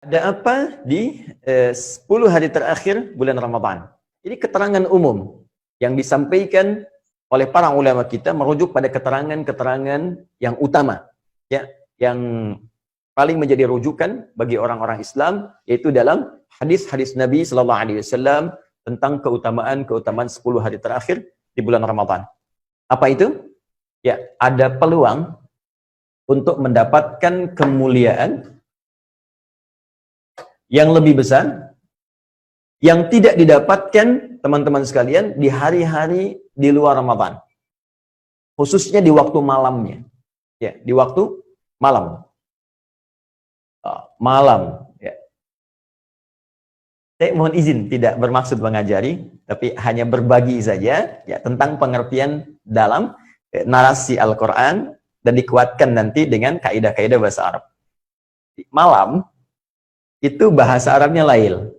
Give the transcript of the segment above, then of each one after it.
Ada apa di 10 hari terakhir bulan Ramadan? Ini keterangan umum yang disampaikan oleh para ulama kita merujuk pada keterangan-keterangan yang utama, ya, yang paling menjadi rujukan bagi orang-orang Islam, yaitu dalam hadis-hadis Nabi Sallallahu Alaihi Wasallam tentang keutamaan 10 hari terakhir di bulan Ramadan. Apa itu? Ya, ada peluang untuk mendapatkan kemuliaan yang lebih besar, yang tidak didapatkan teman-teman sekalian di hari-hari di luar Ramadan, khususnya di waktu malamnya, ya, di waktu malam, ya. Saya mohon izin tidak bermaksud mengajari, tapi hanya berbagi saja, ya, tentang pengertian dalam narasi Al-Quran dan dikuatkan nanti dengan kaidah-kaidah bahasa Arab. Malam itu bahasa Arabnya lail.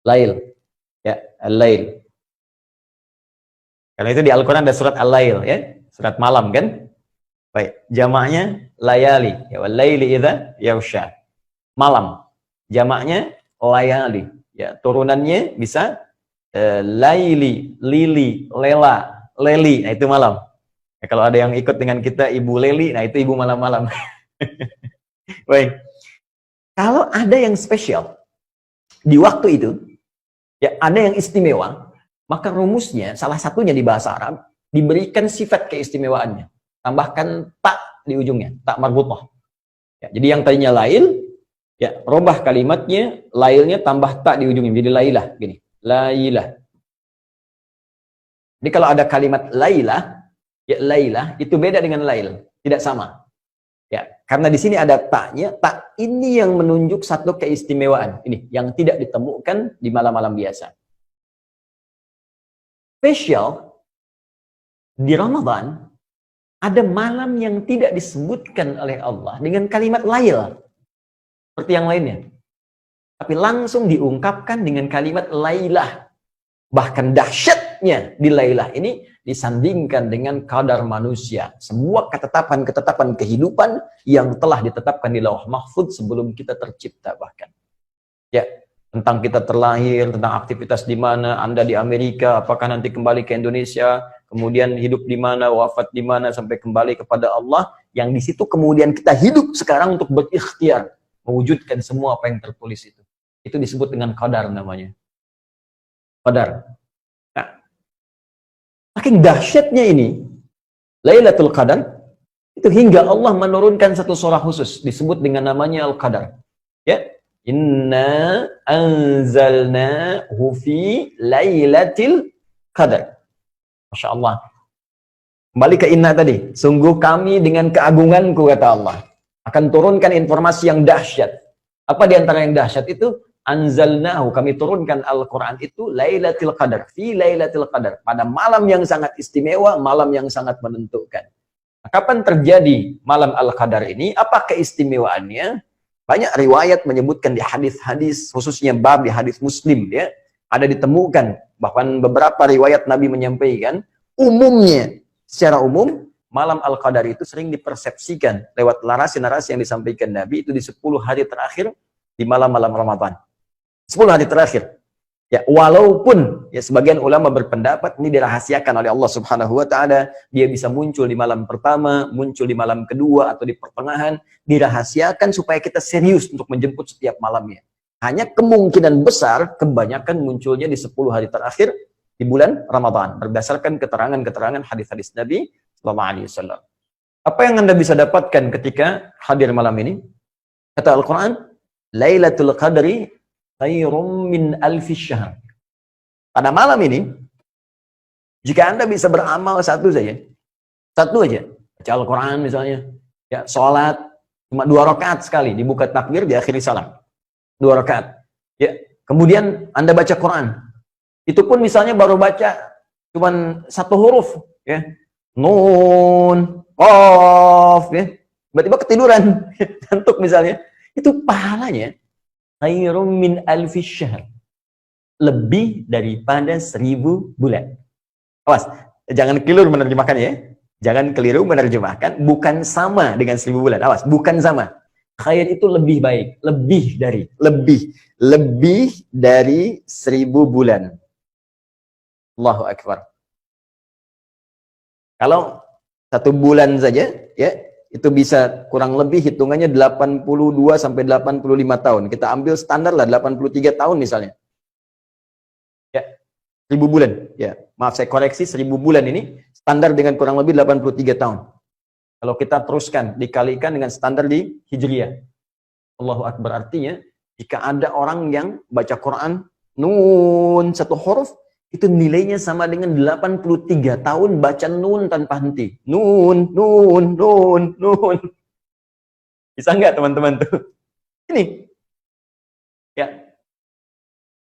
Lail. Ya, al-lail. Karena itu di Al-Quran ada surat al-lail, ya, surat malam kan? Baik, jamaknya layali, ya, wal-laili idza yaghsha. Malam. Jamaknya layali. Ya, turunannya bisa laili, lili, lela, leli. Nah, itu malam. Ya, kalau ada yang ikut dengan kita Ibu Leli, nah itu ibu malam-malam. Baik. Kalau ada yang spesial di waktu itu, ya, ada yang istimewa, maka rumusnya salah satunya di bahasa Arab diberikan sifat keistimewaannya. Tambahkan tak di ujungnya, tak marbutah. Ya, jadi yang tadinya lail, ya, robah kalimatnya, lailnya tambah tak di ujungnya, jadi lailah, gini, lailah. Jadi kalau ada kalimat lailah, ya, lailah itu beda dengan lail, tidak sama. Ya, karena di sini ada taknya, tak ini yang menunjuk satu keistimewaan ini yang tidak ditemukan di malam-malam biasa. Spesial di Ramadan ada malam yang tidak disebutkan oleh Allah dengan kalimat lail seperti yang lainnya, tapi langsung diungkapkan dengan kalimat lailah. Bahkan dahsyatnya di lailah ini disandingkan dengan kadar manusia. Semua ketetapan-ketetapan kehidupan yang telah ditetapkan di Lauh Mahfudz sebelum kita tercipta bahkan. Ya, tentang kita terlahir, tentang aktivitas di mana, Anda di Amerika, apakah nanti kembali ke Indonesia, kemudian hidup di mana, wafat di mana, sampai kembali kepada Allah, yang di situ kemudian kita hidup sekarang untuk berikhtiar, mewujudkan semua apa yang tertulis itu. Itu disebut dengan qadar namanya. Qadar. Nah, saking dahsyatnya ini, Lailatul Qadar, itu hingga Allah menurunkan satu surah khusus, disebut dengan namanya Al-Qadar. Ya, Inna anzalnahu fi Lailatul Qadar. Masya Allah. Kembali ke inna tadi. Sungguh kami dengan keagunganku, kata Allah, akan turunkan informasi yang dahsyat. Apa di antara yang dahsyat itu? Anzalnahu, kami turunkan Al-Quran itu Lailatul Qadar, fi Lailatul Qadar, pada malam yang sangat istimewa, malam yang sangat menentukan. Nah, kapan terjadi malam Al-Qadar ini? Apa keistimewaannya? Banyak riwayat menyebutkan di hadis-hadis, khususnya bab di hadis Muslim, ya, ada ditemukan bahkan beberapa riwayat Nabi menyampaikan umumnya, secara umum malam Al-Qadar itu sering dipersepsikan lewat narasi-narasi yang disampaikan Nabi itu di 10 hari terakhir di malam-malam Ramadan. 10 hari terakhir. Ya, walaupun ya sebagian ulama berpendapat ini dirahasiakan oleh Allah Subhanahu wa taala, dia bisa muncul di malam pertama, muncul di malam kedua atau di pertengahan, dirahasiakan supaya kita serius untuk menjemput setiap malamnya. Hanya kemungkinan besar kebanyakan munculnya di 10 hari terakhir di bulan Ramadan berdasarkan keterangan-keterangan hadis-hadis Nabi sallallahu alaihi wasallam. Apa yang Anda bisa dapatkan ketika hadir malam ini? Kata Al-Qur'an, Lailatul Qadri khairum min alfi syahr. Pada malam ini, jika Anda bisa beramal satu saja, satu aja, baca Al-Quran misalnya, ya, sholat cuma 2 rakaat sekali, dibuka takbir, diakhiri salam, 2 rakaat. Ya, kemudian Anda baca Quran, itu pun misalnya baru baca cuma 1 huruf, ya, nun, qaf, ya, tiba-tiba ketiduran, ngantuk misalnya, itu pahalanya khairum min alfi syahr, lebih daripada 1000 bulan. Awas, jangan keliru menerjemahkan ya. Jangan keliru menerjemahkan, bukan sama dengan 1000 bulan. Awas, bukan sama. khair itu lebih baik, lebih dari 1000 bulan. Allahu Akbar. Kalau 1 bulan saja, ya, itu bisa kurang lebih hitungannya 82 sampai 85 tahun. Kita ambil standar lah 83 tahun misalnya. Ya, 1000 bulan. Ya, maaf saya koreksi, 1000 bulan ini standar dengan kurang lebih 83 tahun. Kalau kita teruskan dikalikan dengan standar di Hijriah. Allahu Akbar, artinya jika ada orang yang baca Quran nun 1 huruf, itu nilainya sama dengan 83 tahun baca nun tanpa henti. Nun, nun, nun, nun. Bisa nggak teman-teman tuh? Ini. Ya.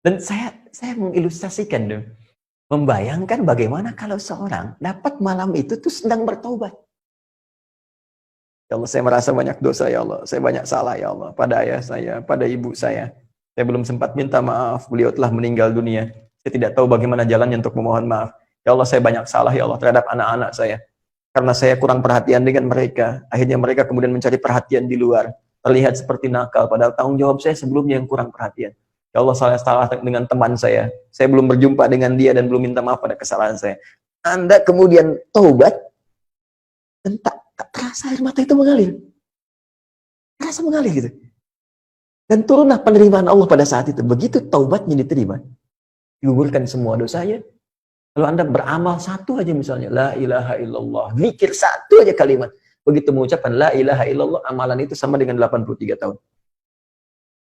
Dan saya mengilustrasikan tuh. Membayangkan bagaimana kalau seorang dapat malam itu tuh sedang bertaubat. Ya Allah, saya merasa banyak dosa ya Allah. Saya banyak salah ya Allah. Pada ayah saya, pada ibu saya. Saya belum sempat minta maaf. Beliau telah meninggal dunia. Saya tidak tahu bagaimana jalannya untuk memohon maaf. Ya Allah, saya banyak salah ya Allah terhadap anak-anak saya. Karena saya kurang perhatian dengan mereka. Akhirnya mereka kemudian mencari perhatian di luar. Terlihat seperti nakal. Padahal tanggung jawab saya sebelumnya yang kurang perhatian. Ya Allah, salah dengan teman saya. Saya belum berjumpa dengan dia dan belum minta maaf pada kesalahan saya. Anda kemudian taubat. Dan tak terasa air mata itu mengalir. Terasa mengalir gitu. Dan turunlah penerimaan Allah pada saat itu. Begitu taubatnya diterima, digugurkan semua dosanya. Kalau Anda beramal 1 aja misalnya, la ilaha illallah, mikir 1 aja kalimat. Begitu mengucapkan la ilaha illallah, amalan itu sama dengan 83 tahun.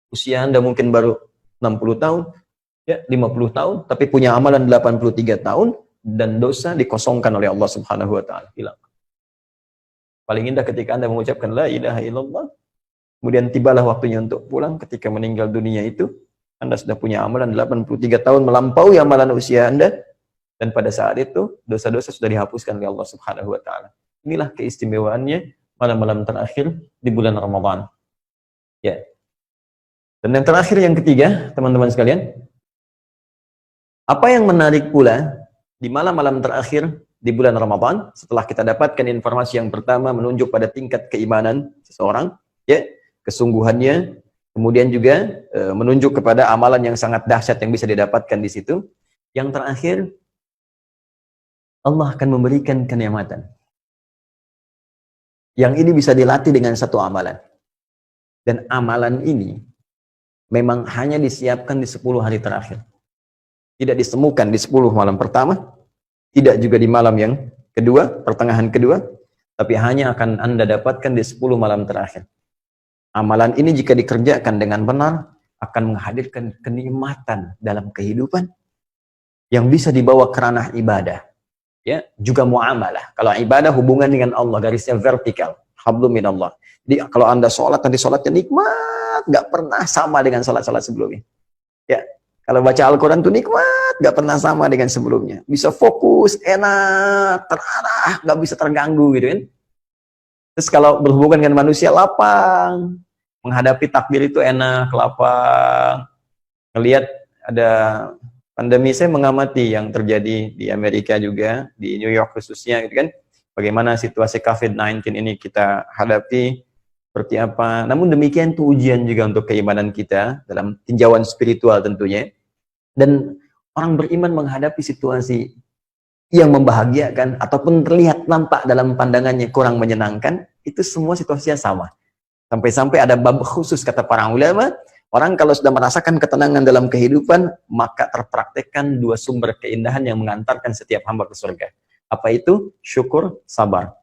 Usia Anda mungkin baru 60 tahun, ya 50 tahun, tapi punya amalan 83 tahun, dan dosa dikosongkan oleh Allah Subhanahu wa Ta'ala. Hilang. Paling indah ketika Anda mengucapkan la ilaha illallah, kemudian tibalah waktunya untuk pulang. Ketika meninggal dunia itu, Anda sudah punya amalan 83 tahun melampaui amalan usia Anda, dan pada saat itu dosa-dosa sudah dihapuskan oleh Allah Subhanahu wa Ta'ala. Inilah keistimewaannya malam-malam terakhir di bulan Ramadan. Ya. Dan yang terakhir, yang ketiga, teman-teman sekalian, apa yang menarik pula di malam-malam terakhir di bulan Ramadan, setelah kita dapatkan informasi yang pertama menunjuk pada tingkat keimanan seseorang, ya, kesungguhannya, kemudian juga menunjuk kepada amalan yang sangat dahsyat yang bisa didapatkan di situ. Yang terakhir, Allah akan memberikan kenikmatan. Yang ini bisa dilatih dengan 1 amalan. Dan amalan ini memang hanya disiapkan di 10 hari terakhir. Tidak ditemukan di 10 malam pertama, tidak juga di malam yang kedua, pertengahan kedua, tapi hanya akan Anda dapatkan di 10 malam terakhir. Amalan ini jika dikerjakan dengan benar, akan menghadirkan kenikmatan dalam kehidupan yang bisa dibawa ke ranah ibadah. Ya, juga muamalah. Kalau ibadah hubungan dengan Allah, garisnya vertikal, hablum minallah. Jadi kalau Anda sholat, nanti sholatnya nikmat, nggak pernah sama dengan sholat-sholat sebelumnya. Ya, kalau baca Al-Quran itu nikmat, nggak pernah sama dengan sebelumnya. Bisa fokus, enak, terarah, nggak bisa terganggu gitu kan. Terus kalau berhubungan dengan manusia, lapang. Menghadapi takdir itu enak, lapang. Ngelihat ada pandemi, saya mengamati yang terjadi di Amerika juga, di New York khususnya gitu kan. Bagaimana situasi COVID-19 ini kita hadapi, seperti apa. Namun demikian itu ujian juga untuk keimanan kita dalam tinjauan spiritual tentunya. Dan orang beriman menghadapi situasi yang membahagiakan ataupun terlihat nampak dalam pandangannya kurang menyenangkan, itu semua situasinya sama. Sampai-sampai ada bab khusus kata para ulama, orang kalau sudah merasakan ketenangan dalam kehidupan, maka terpraktekkan 2 sumber keindahan yang mengantarkan setiap hamba ke surga. Apa itu? Syukur, sabar.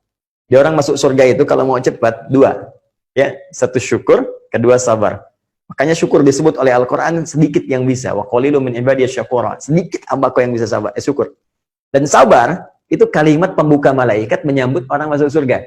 Dia orang masuk surga itu kalau mau cepat 2. Ya, 1 syukur, 2 sabar. Makanya syukur disebut oleh Al-Quran sedikit yang bisa. Wa qalilun min ibadiyasy syakura. Sedikit hambaku yang bisa sabar, syukur. Dan sabar itu kalimat pembuka malaikat menyambut orang masuk surga.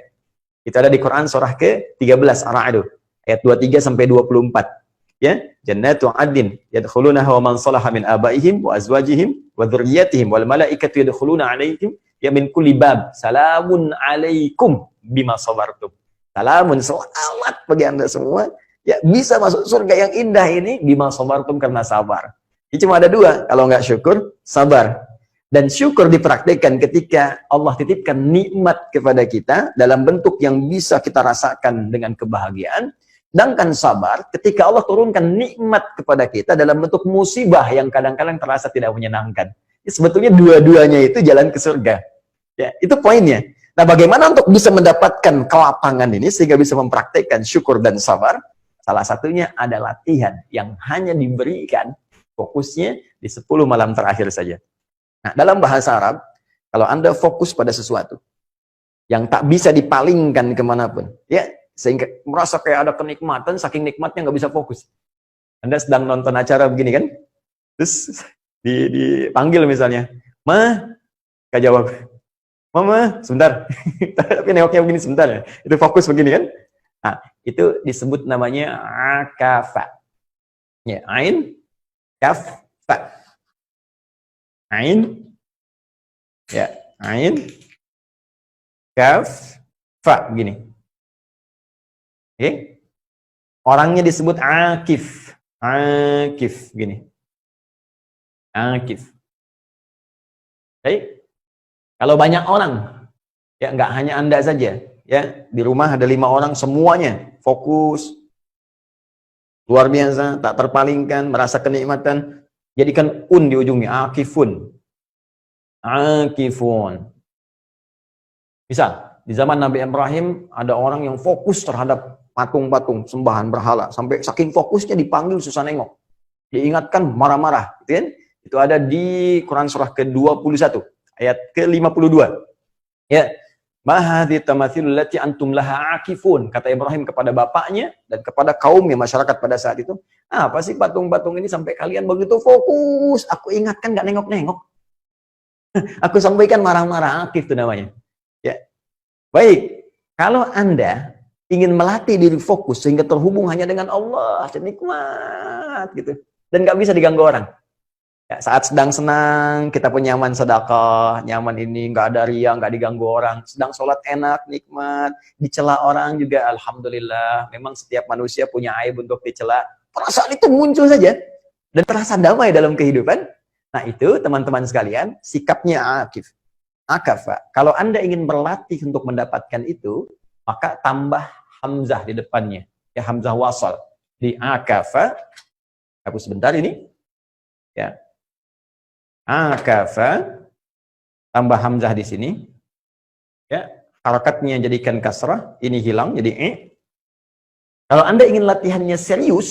Itu ada di Quran surah ke-13 Ar-Ra'd ayat 23 sampai 24. Ya, jannatu 'adnin yadkhulunaha wa man salaha min abaihim wa azwajihim wa dzurriyyatihim wal malaikatu yadkhuluna 'alaihim ya min kulli bab. Salamun 'alaikum bima sabartum. Salamun, selamat bagi Anda semua. Ya, bisa masuk surga yang indah ini bima sabartum, karena sabar. Ini cuma ada 2, kalau nggak syukur, sabar. Dan syukur dipraktikkan ketika Allah titipkan nikmat kepada kita dalam bentuk yang bisa kita rasakan dengan kebahagiaan. Sedangkan sabar, ketika Allah turunkan nikmat kepada kita dalam bentuk musibah yang kadang-kadang terasa tidak menyenangkan. Sebetulnya dua-duanya itu jalan ke surga. Ya, itu poinnya. Nah, bagaimana untuk bisa mendapatkan kelapangan ini sehingga bisa mempraktekkan syukur dan sabar? Salah satunya ada latihan yang hanya diberikan fokusnya di 10 malam terakhir saja. Nah, dalam bahasa Arab, kalau Anda fokus pada sesuatu yang tak bisa dipalingkan kemanapun, ya, sehingga merasa kayak ada kenikmatan, saking nikmatnya nggak bisa fokus. Anda sedang nonton acara begini kan, terus dipanggil misalnya, "Ma," nggak jawab, "Mama, sebentar." Tapi nengoknya begini sebentar ya, itu fokus begini kan. Nah, itu disebut namanya akafa. Ya, ain, kaf, fa. Ain, ya, ain, kaf, fa, begini. Oke? Orangnya disebut akif. Akif, gini. Akif. Baik. Kalau banyak orang, ya nggak hanya Anda saja, ya, di rumah ada 5 orang semuanya fokus, luar biasa, tak terpalingkan, merasa kenikmatan, jadikan di ujungnya, akifun. Akifun. Misal, di zaman Nabi Ibrahim ada orang yang fokus terhadap patung-patung, sembahan berhala, sampai saking fokusnya dipanggil susah nengok. Diingatkan marah-marah, gitu kan? Itu ada di Quran surah ke-21, ayat ke-52. Ya, "Mahadhi tamathilul lati antum laha akifun," kata Ibrahim kepada bapaknya dan kepada kaumnya, masyarakat pada saat itu. "Apa sih patung-patung ini sampai kalian begitu fokus? Aku ingatkan nggak nengok-nengok. Aku sampaikan marah-marah." Akif itu namanya. Ya. Baik, kalau Anda ingin melatih diri fokus sehingga terhubung hanya dengan Allah, nikmat gitu, dan nggak bisa diganggu orang. Ya, saat sedang senang, kita pun nyaman sedekah, nyaman ini, nggak ada riya, nggak diganggu orang. Sedang sholat enak, nikmat, dicela orang juga, alhamdulillah. Memang setiap manusia punya aib untuk dicela. Perasaan itu muncul saja dan terasa damai dalam kehidupan. Nah, itu teman-teman sekalian, sikapnya akif. Akafa. Kalau Anda ingin berlatih untuk mendapatkan itu, maka tambah hamzah di depannya. Ya, hamzah wasal. Di akafa, hapus sebentar ini. Ya. Akafa, tambah hamzah di sini. Ya, harakatnya jadikan kasrah, ini hilang jadi Kalau Anda ingin latihannya serius,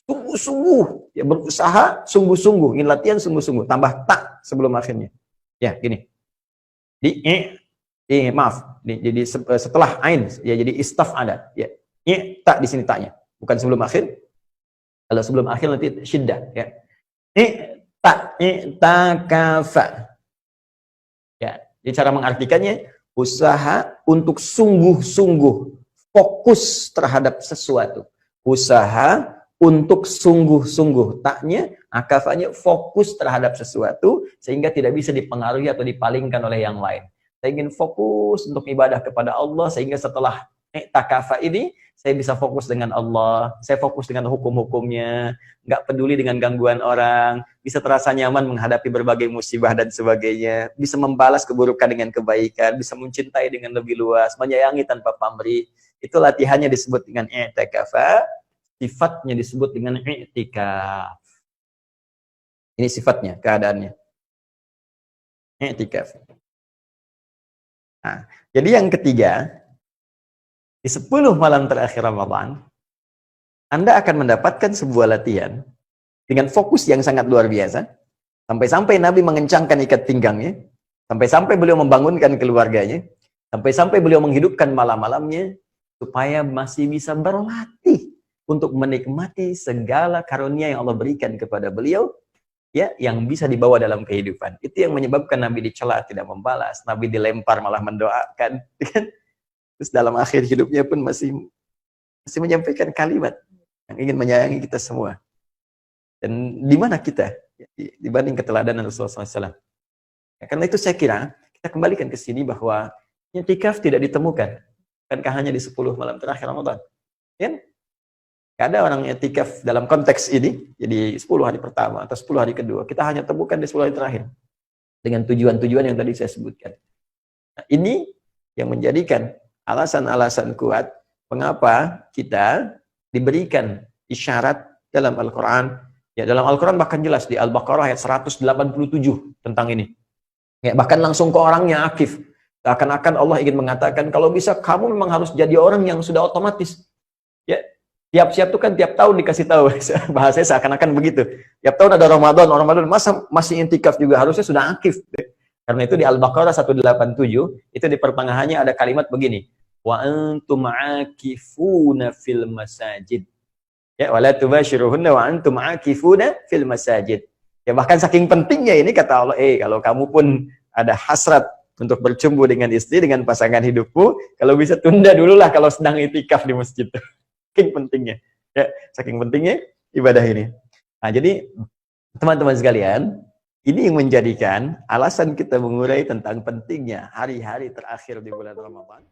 sungguh-sungguh, ya berusaha sungguh-sungguh, ingin latihan sungguh-sungguh, tambah tak sebelum akhirnya. Ya, gini. Di maaf, jadi setelah ain, ya jadi istaf ada. Ya, tak di sini taknya, bukan sebelum akhir. Kalau sebelum akhir nanti syiddah, ya. I'takafa. Ya, jadi cara mengartikannya usaha untuk sungguh-sungguh fokus terhadap sesuatu. Usaha untuk sungguh-sungguh, taknya, akafanya fokus terhadap sesuatu sehingga tidak bisa dipengaruhi atau dipalingkan oleh yang lain. Saya ingin fokus untuk ibadah kepada Allah sehingga setelah i'takafa ini saya bisa fokus dengan Allah, saya fokus dengan hukum-hukumnya, nggak peduli dengan gangguan orang, bisa terasa nyaman menghadapi berbagai musibah dan sebagainya, bisa membalas keburukan dengan kebaikan, bisa mencintai dengan lebih luas, menyayangi tanpa pamrih. Itu latihannya disebut dengan i'tikafa, sifatnya disebut dengan i'tikaf. Ini sifatnya, keadaannya. I'tikaf. Nah, jadi yang ketiga, di 10 malam terakhir Ramadan, Anda akan mendapatkan sebuah latihan dengan fokus yang sangat luar biasa. Sampai-sampai Nabi mengencangkan ikat pinggangnya, sampai-sampai beliau membangunkan keluarganya, sampai-sampai beliau menghidupkan malam-malamnya, supaya masih bisa berlatih untuk menikmati segala karunia yang Allah berikan kepada beliau, ya, yang bisa dibawa dalam kehidupan. Itu yang menyebabkan Nabi dicela tidak membalas, Nabi dilempar malah mendoakan. Terus dalam akhir hidupnya pun masih menyampaikan kalimat yang ingin menyayangi kita semua. Dan di mana kita dibanding keteladanan Rasulullah SAW? Ya, karena itu saya kira kita kembalikan ke sini bahwa i'tikaf tidak ditemukan, bukankah hanya di 10 malam terakhir Ramadan? Ya? Gak ada orang i'tikaf dalam konteks ini, jadi 10 hari pertama atau 10 hari kedua. Kita hanya temukan di 10 hari terakhir. Dengan tujuan-tujuan yang tadi saya sebutkan. Nah, ini yang menjadikan alasan-alasan kuat mengapa kita diberikan isyarat dalam Al-Quran. Ya, dalam Al-Quran bahkan jelas di Al-Baqarah ayat 187 tentang ini. Ya, bahkan langsung ke orangnya akif. Seakan-akan Allah ingin mengatakan, kalau bisa kamu memang harus jadi orang yang sudah otomatis. Ya, tiap-tiap tuh kan tiap tahun dikasih tahu. Bahasanya seakan-akan begitu. Tiap tahun ada Ramadan, masa masih intikaf juga, harusnya sudah akif. Karena itu di Al-Baqarah 187, itu di pertengahannya ada kalimat begini. Wa antum akifuna fil masajid. Ya, wala tubashiruhunna wa antum akifuna fil masajid. Ya, bahkan saking pentingnya ini kata Allah, kalau kamu pun ada hasrat untuk bercumbu dengan istri, dengan pasangan hidupmu, kalau bisa tunda dululah kalau sedang itikaf di masjid. Saking pentingnya. Ya, saking pentingnya ibadah ini. Nah, jadi teman-teman sekalian, ini yang menjadikan alasan kita mengurai tentang pentingnya hari-hari terakhir di bulan Ramadan.